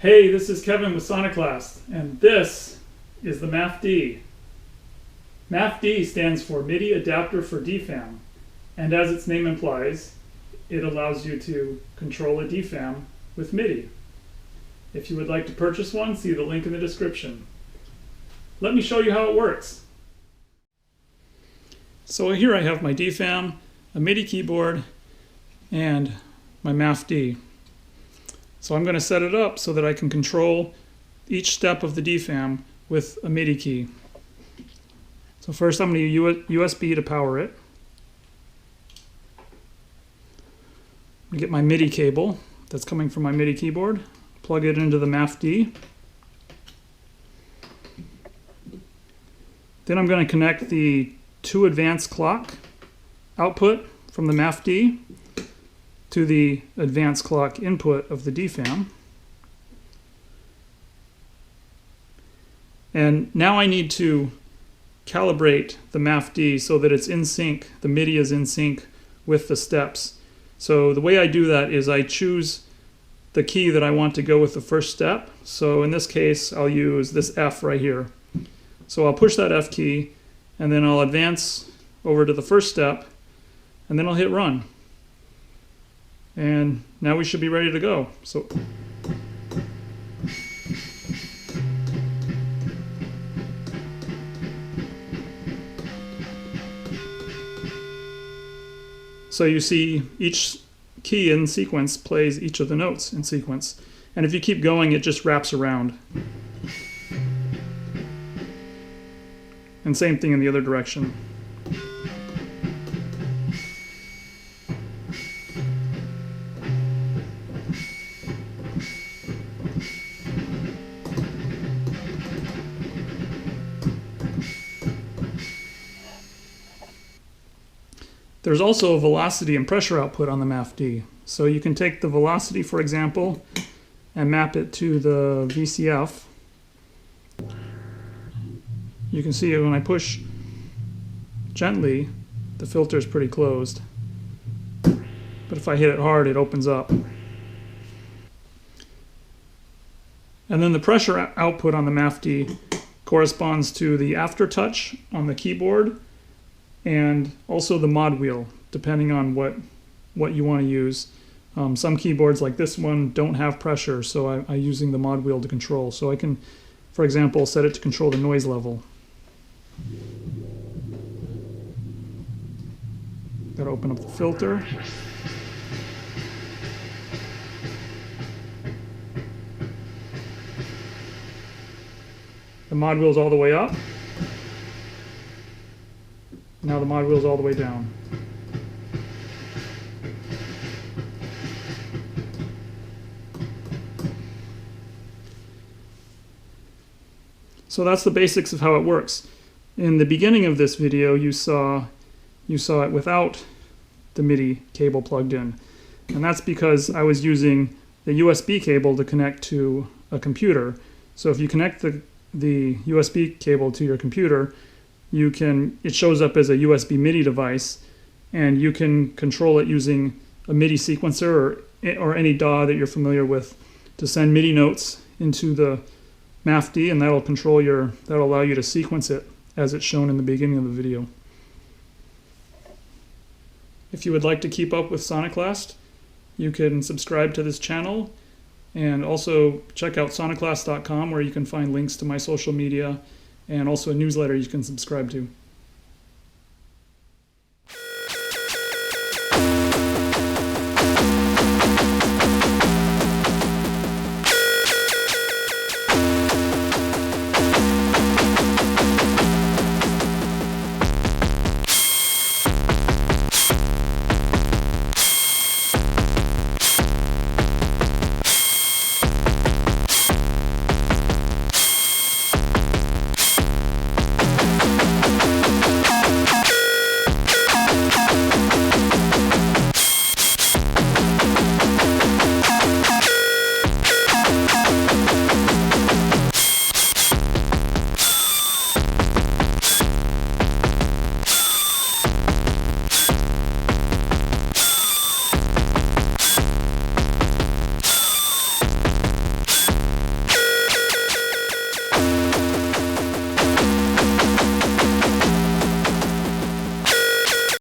Hey, this is Kevin with Sonoclast, and this is the MAFD. MAFD stands for MIDI Adapter For DFAM, and as its name implies, it allows you to control a DFAM with MIDI. If you would like to purchase one, see the link in the description. Let me show you how it works. So here I have my DFAM, a MIDI keyboard, and my MAFD. So I'm going to set it up so that I can control each step of the DFAM with a MIDI key. So first I'm going to use USB to power it. I'm going to get my MIDI cable that's coming from my MIDI keyboard, plug it into the MAFD. Then I'm going to connect the 2 advanced clock output from the MAFD to the advanced clock input of the DFAM. And now I need to calibrate the MAFD so that it's in sync, the MIDI is in sync with the steps. So the way I do that is I choose the key that I want to go with the first step. So in this case, I'll use this F right here. So I'll push that F key, and then I'll advance over to the first step, and then I'll hit run. And now we should be ready to go. So you see each key in sequence plays each of the notes in sequence. And if you keep going, it just wraps around. And same thing in the other direction. There's also a velocity and pressure output on the MAFD. So you can take the velocity, for example, and map it to the VCF. You can see when I push gently, the filter is pretty closed. But if I hit it hard, it opens up. And then the pressure output on the MAFD corresponds to the aftertouch on the keyboard and also the mod wheel, depending on what you want to use. Some keyboards like this one don't have pressure, so I'm using the mod wheel to control. So I can, for example, set it to control the noise level. Got to open up the filter. The mod wheel's all the way up. Now the mod wheel's all the way down. So that's the basics of how it works. In the beginning of this video, you saw it without the MIDI cable plugged in. And that's because I was using the USB cable to connect to a computer. So if you connect the USB cable to your computer, it shows up as a USB MIDI device, and you can control it using a MIDI sequencer or any DAW that you're familiar with to send MIDI notes into the MAFD, and that'll allow you to sequence it as it's shown in the beginning of the video. If you would like to keep up with Sonoclast, you can subscribe to this channel, and also check out sonoclast.com, where you can find links to my social media and also a newsletter you can subscribe to.